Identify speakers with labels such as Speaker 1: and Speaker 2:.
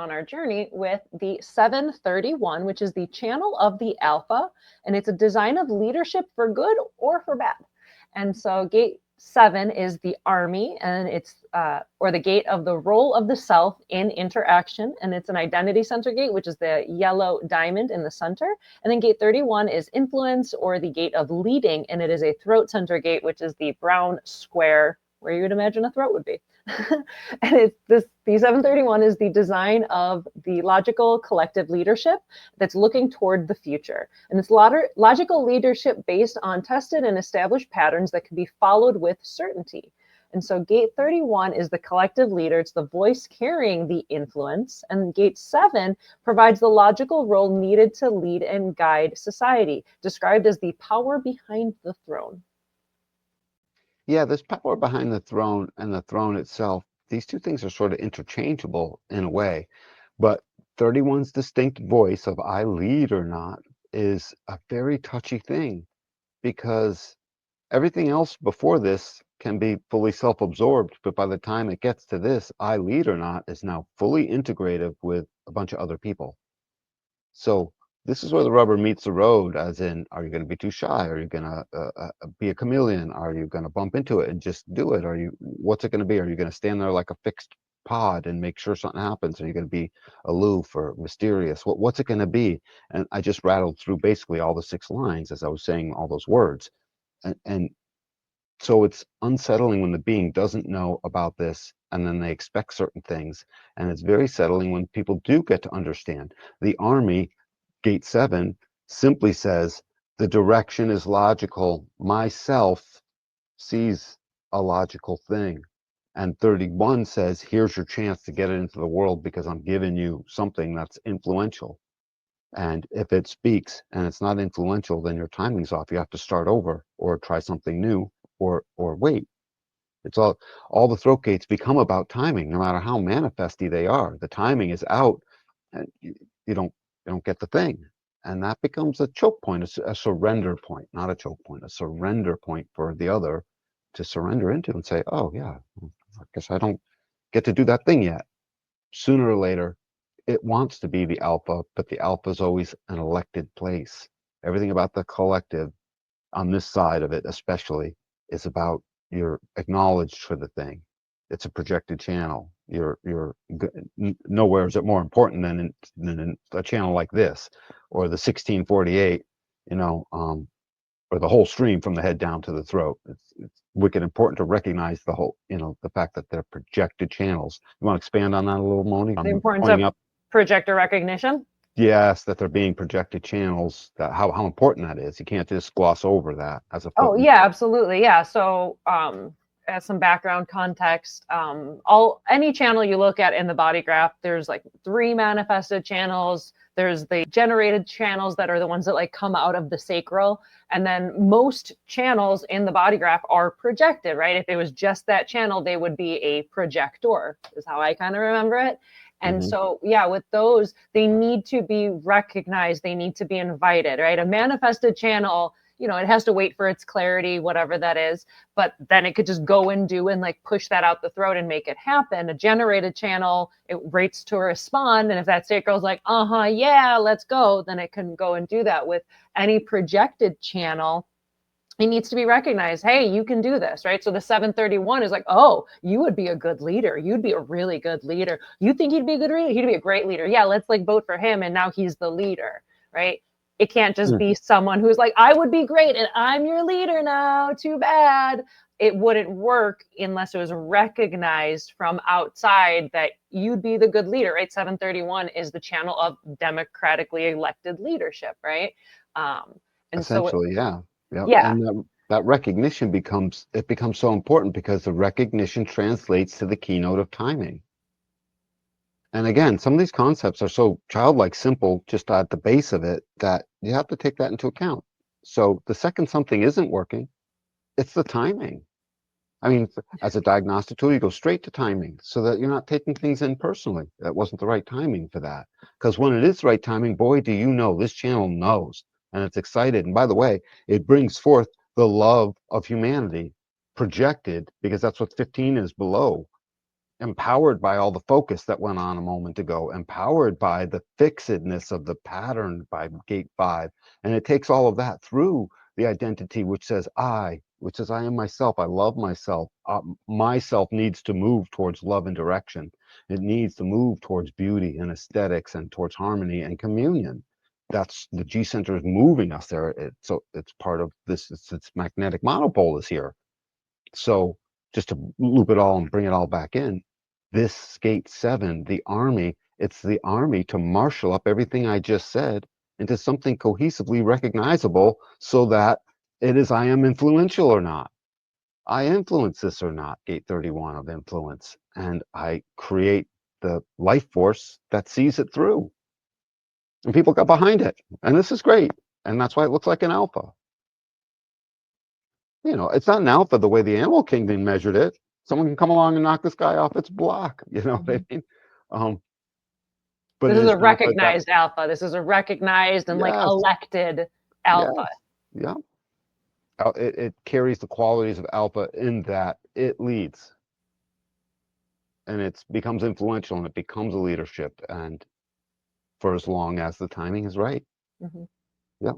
Speaker 1: on our journey with the 731, which is the channel of the alpha, and it's a design of leadership for good or for bad. And so gate 7 is the army, and it's or the gate of the role of the self in interaction, and it's an identity center gate, which is the yellow diamond in the center. And then gate 31 is influence, or the gate of leading, and it is a throat center gate, which is the brown square where you would imagine a throat would be. And it's this, the 731 is the design of the logical collective leadership that's looking toward the future. And it's logical leadership based on tested and established patterns that can be followed with certainty. And so gate 31 is the collective leader. It's the voice carrying the influence. And gate 7 provides the logical role needed to lead and guide society, described as the power behind the throne.
Speaker 2: Yeah, this power behind the throne and the throne itself, these two things are sort of interchangeable in a way. But 31's distinct voice of I lead or not is a very touchy thing, because everything else before this can be fully self-absorbed, but by the time it gets to this, I lead or not is now fully integrative with a bunch of other people. So this is where the rubber meets the road, as in, are you going to be too shy? Are you going to be a chameleon? Are you going to bump into it and just do it? What's it going to be? Are you going to stand there like a fixed pod and make sure something happens? Are you going to be aloof or mysterious? What's it going to be? And I just rattled through basically all the 6 lines as I was saying all those words. And so it's unsettling when the being doesn't know about this and then they expect certain things. And it's very settling when people do get to understand. The army, gate 7, simply says, the direction is logical. Myself sees a logical thing. And 31 says, here's your chance to get it into the world because I'm giving you something that's influential. And if it speaks and it's not influential, then your timing's off. You have to start over or try something new or wait. It's all the throat gates become about timing, no matter how manifesty they are. The timing is out and you don't get the thing. And that becomes a choke point, a surrender point, not a choke point, a surrender point for the other to surrender into and say, oh yeah, I guess I don't get to do that thing yet. Sooner or later, it wants to be the alpha, but the alpha is always an elected place. Everything about the collective on this side of it especially is about you're acknowledged for the thing. It's a projected channel. Nowhere is it more important than in a channel like this, or the 1648, or the whole stream from the head down to the throat. It's wicked important to recognize the whole, the fact that they're projected channels. You want to expand on that a little, Moni?
Speaker 1: The importance of projector recognition?
Speaker 2: Yes, that they're being projected channels, that how important that is. You can't just gloss over that as a
Speaker 1: footnote. Oh yeah, absolutely. Yeah. So as some background context, any channel you look at in the body graph, there's like 3 manifested channels. There's the generated channels that are the ones that like come out of the sacral. And then most channels in the body graph are projected, right? If it was just that channel, they would be a projector, is how I kind of remember it. And so, yeah, with those, they need to be recognized. They need to be invited, right? A manifested channel, it has to wait for its clarity, whatever that is. But then it could just go and do and like push that out the throat and make it happen. A generated channel, it waits to respond. And if that sacral is like, yeah, let's go, then it can go and do that. With any projected channel, it needs to be recognized. Hey, you can do this, right? So the 731 is like, oh, you would be a good leader. You'd be a really good leader. You think he'd be a good leader? He'd be a great leader. Yeah, let's like vote for him. And now he's the leader, right? It can't just be someone who's like, I would be great and I'm your leader now. Too bad. It wouldn't work unless it was recognized from outside that you'd be the good leader, right? 731 is the channel of democratically elected leadership, right?
Speaker 2: And essentially, yeah. Yep.
Speaker 1: Yeah.
Speaker 2: And that recognition becomes so important because the recognition translates to the keynote of timing. And again, some of these concepts are so childlike simple just at the base of it that you have to take that into account. So the second something isn't working, it's the timing. I mean, as a diagnostic tool, you go straight to timing so that you're not taking things in personally. That wasn't the right timing for that. Because when it is the right timing, boy, do you know, this channel knows. And it's excited. And by the way, it brings forth the love of humanity projected, because that's what 15 is below. empowered by all the focus that went on a moment ago, empowered by the fixedness of the pattern by gate 5. And it takes all of that through the identity, which says I am myself. I love myself. Myself needs to move towards love and direction. It needs to move towards beauty and aesthetics and towards harmony and communion. That's the G center is moving us there. So it's part of this. It's magnetic monopole is here. So just to loop it all and bring it all back in, this gate 7, the army, it's the army to marshal up everything I just said into something cohesively recognizable so that it is I am influential or not. I influence this or not, gate 31 of influence, and I create the life force that sees it through. And people got behind it. And this is great. And that's why it looks like an alpha. You know, it's not an alpha the way the animal kingdom measured it. Someone can come along and knock this guy off its block. You know what I mean? But
Speaker 1: This
Speaker 2: it
Speaker 1: is
Speaker 2: is
Speaker 1: a
Speaker 2: an alpha that,
Speaker 1: recognized alpha. This is a recognized and like
Speaker 2: yes,
Speaker 1: elected
Speaker 2: yes,
Speaker 1: alpha.
Speaker 2: yeah. It carries the qualities of alpha in that it leads. And it becomes influential and it becomes a leadership. And for as long as the timing is right.
Speaker 1: Mhm.
Speaker 2: Yeah.